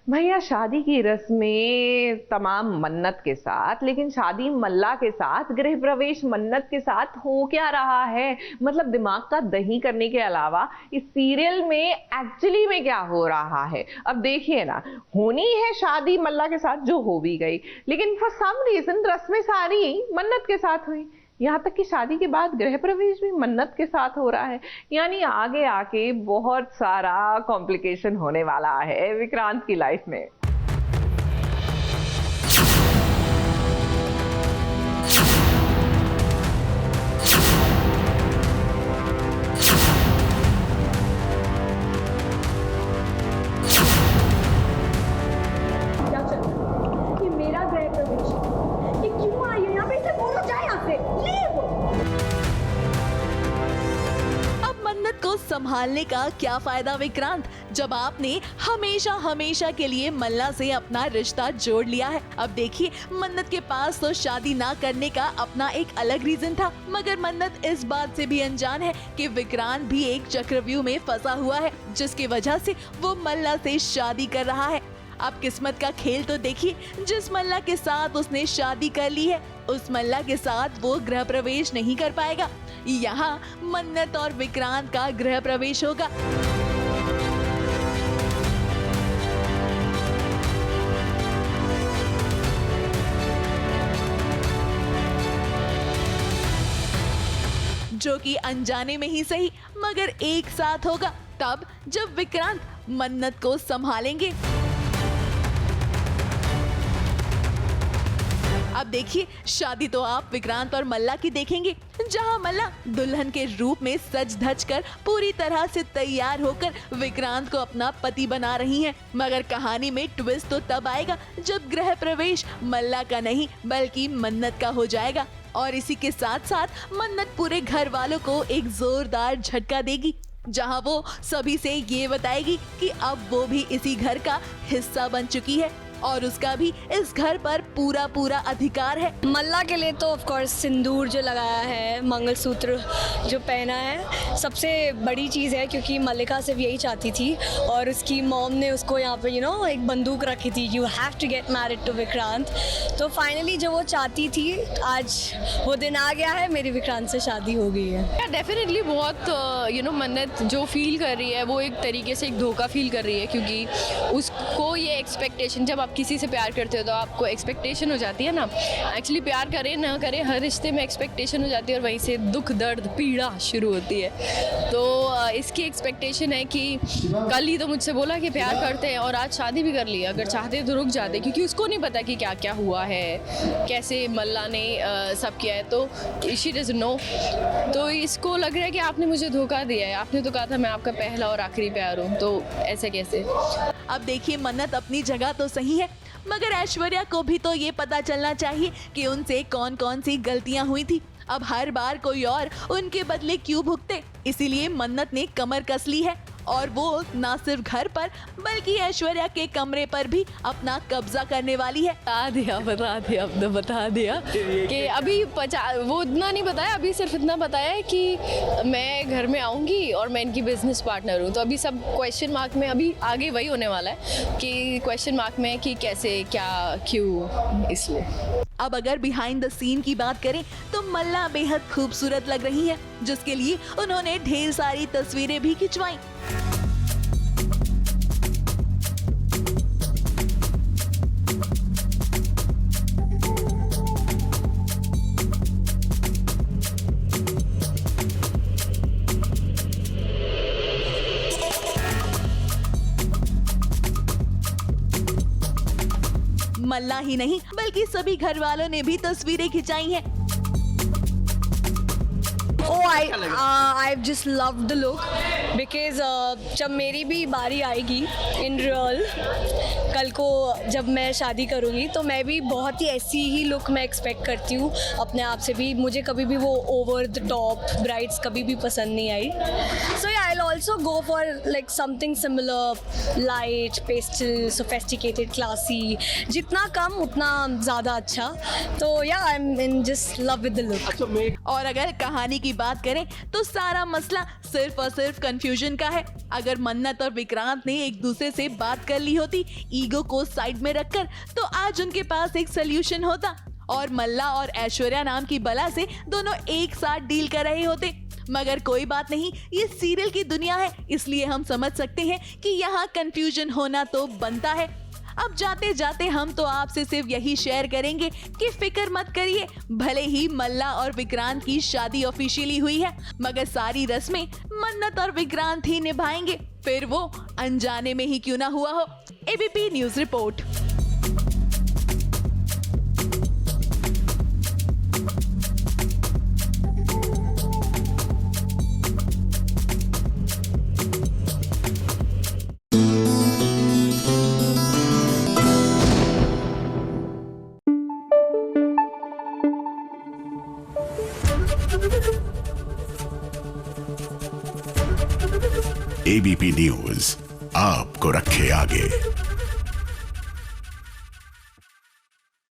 भैया शादी की रस्में तमाम मन्नत के साथ, लेकिन शादी मल्ला के साथ, गृह प्रवेश मन्नत के साथ हो क्या रहा है? मतलब दिमाग का दही करने के अलावा इस सीरियल में एक्चुअली में क्या हो रहा है? अब देखिए ना, होनी है शादी मल्ला के साथ जो हो भी गई, लेकिन फॉर सम रीजन रस्में सारी मन्नत के साथ हुई। यहाँ तक कि शादी के बाद गृह प्रवेश भी मन्नत के साथ हो रहा है। यानी आगे आके बहुत सारा कॉम्प्लिकेशन होने वाला है विक्रांत की लाइफ में। क्या चल रहा है? ये मेरा गृह प्रवेश है। ये क्यों आई है यहाँ पे? इसे बोलो जाए यहाँ से। लीव। अब मन्नत को संभालने का क्या फायदा विक्रांत, जब आपने हमेशा हमेशा के लिए मल्ला से अपना रिश्ता जोड़ लिया है। अब देखिए, मन्नत के पास तो शादी ना करने का अपना एक अलग रीजन था, मगर मन्नत इस बात से भी अनजान है कि विक्रांत भी एक चक्रव्यूह में फंसा हुआ है, जिसकी वजह से वो मल्ला से शादी कर रहा है। अब किस्मत का खेल तो देखिए, जिस मल्ला के साथ उसने शादी कर ली है, उस मल्ला के साथ वो गृह प्रवेश नहीं कर पाएगा। यहाँ मन्नत और विक्रांत का गृह प्रवेश होगा। जो कि अनजाने में ही सही, मगर एक साथ होगा तब जब विक्रांत मन्नत को संभालेंगे। अब देखिए, शादी तो आप विक्रांत और मल्ला की देखेंगे, जहां मल्ला दुल्हन के रूप में सज धज कर पूरी तरह से तैयार होकर विक्रांत को अपना पति बना रही हैं। मगर कहानी में ट्विस्ट तो तब आएगा जब गृह प्रवेश मल्ला का नहीं बल्कि मन्नत का हो जाएगा, और इसी के साथ साथ मन्नत पूरे घर वालों को एक जोरदार झटका देगी, जहां वो सभी से ये बताएगी कि अब वो भी इसी घर का हिस्सा बन चुकी है और उसका भी इस घर पर पूरा पूरा अधिकार है। मल्ला के लिए तो ऑफ कोर्स सिंदूर जो लगाया है, मंगलसूत्र जो पहना है, सबसे बड़ी चीज़ है, क्योंकि मल्लिका सिर्फ यही चाहती थी और उसकी मॉम ने उसको यहाँ पे एक बंदूक रखी थी, you have to get married to Vikrant. तो फाइनली जो वो चाहती थी, आज वो दिन आ गया है, मेरी विक्रांत से शादी हो गई है। डेफिनेटली बहुत मन्नत जो फील कर रही है वो एक तरीके से एक धोखा फील कर रही है, क्योंकि उसको ये एक्सपेक्टेशन, जब आप किसी से प्यार करते हो तो आपको एक्सपेक्टेशन हो जाती है ना, एक्चुअली प्यार करे ना करे हर रिश्ते में एक्सपेक्टेशन हो जाती है और वहीं से दुख दर्द पीड़ा शुरू होती है। तो इसकी एक्सपेक्टेशन है कि कल ही तो मुझसे बोला कि प्यार करते हैं और आज शादी भी कर ली, अगर चाहते तो रुक जाते, क्योंकि उसको नहीं पता कि क्या क्या हुआ है, कैसे मल्ला ने सब किया है, तो शी डजंट नो। तो इसको लग रहा है कि आपने मुझे धोखा दिया है, आपने तो कहा था मैं आपका पहला और आखिरी प्यार हूँ, तो ऐसे कैसे। अब देखिए, मन्नत अपनी जगह तो सही है, मगर ऐश्वर्या को भी तो ये पता चलना चाहिए कि उनसे कौन कौन सी गलतियां हुई थी। अब हर बार कोई और उनके बदले क्यों भुगते, इसीलिए मन्नत ने कमर कस ली है और वो ना सिर्फ घर पर बल्कि ऐश्वर्या के कमरे पर भी अपना कब्जा करने वाली है। बता दिया कि अभी वो इतना नहीं बताया, अभी सिर्फ इतना बताया है कि मैं घर में आऊँगी और मैं इनकी बिजनेस पार्टनर हूँ। तो अभी सब क्वेश्चन मार्क में, अभी आगे वही होने वाला है कि क्वेश्चन मार्क में कि कैसे क्या क्यों, इसलिए। अब अगर बिहाइंड द सीन की बात करें तो मल्ला बेहद खूबसूरत लग रही है, जिसके लिए उन्होंने ढेर सारी तस्वीरें भी खिंचवाई। मल्ला ही नहीं बल्कि सभी घर वालों ने भी तस्वीरें खिंचाई हैं। I've just loved the look because जब मेरी भी बारी आएगी इन रियल, कल को जब मैं शादी करूँगी, तो मैं भी बहुत ही ऐसी ही लुक मैं एक्सपेक्ट करती हूँ अपने आप से भी। मुझे कभी भी वो ओवर द टॉप ब्राइड्स कभी भी पसंद नहीं आई। So I will also go for like something similar, light pastel, sophisticated, classy, जितना कम उतना ज़्यादा अच्छा। तो या I am in just love with the look. और अगर कहानी की बात करें तो सारा मसला सिर्फ और सिर्फ कंफ्यूजन का है। अगर मन्नत और विक्रांत ने एक दूसरे से बात कर ली होती, ईगो को साइड में रखकर तो आज उनके पास एक सोल्यूशन होता और मल्ला और ऐश्वर्या नाम की बला से दोनों एक साथ डील कर रहे होते। मगर कोई बात नहीं, ये सीरियल की दुनिया है, इसलिए हम समझ सकते हैं कि यहाँ कंफ्यूजन होना तो बनता है। अब जाते जाते हम तो आपसे सिर्फ यही शेयर करेंगे कि फिक्र मत करिए, भले ही मल्ला और विक्रांत की शादी ऑफिशियली हुई है, मगर सारी रस्में मन्नत और विक्रांत ही निभाएंगे, फिर वो अनजाने में ही क्यों ना हुआ हो। ABP news report. ABP news आपको रखे आगे।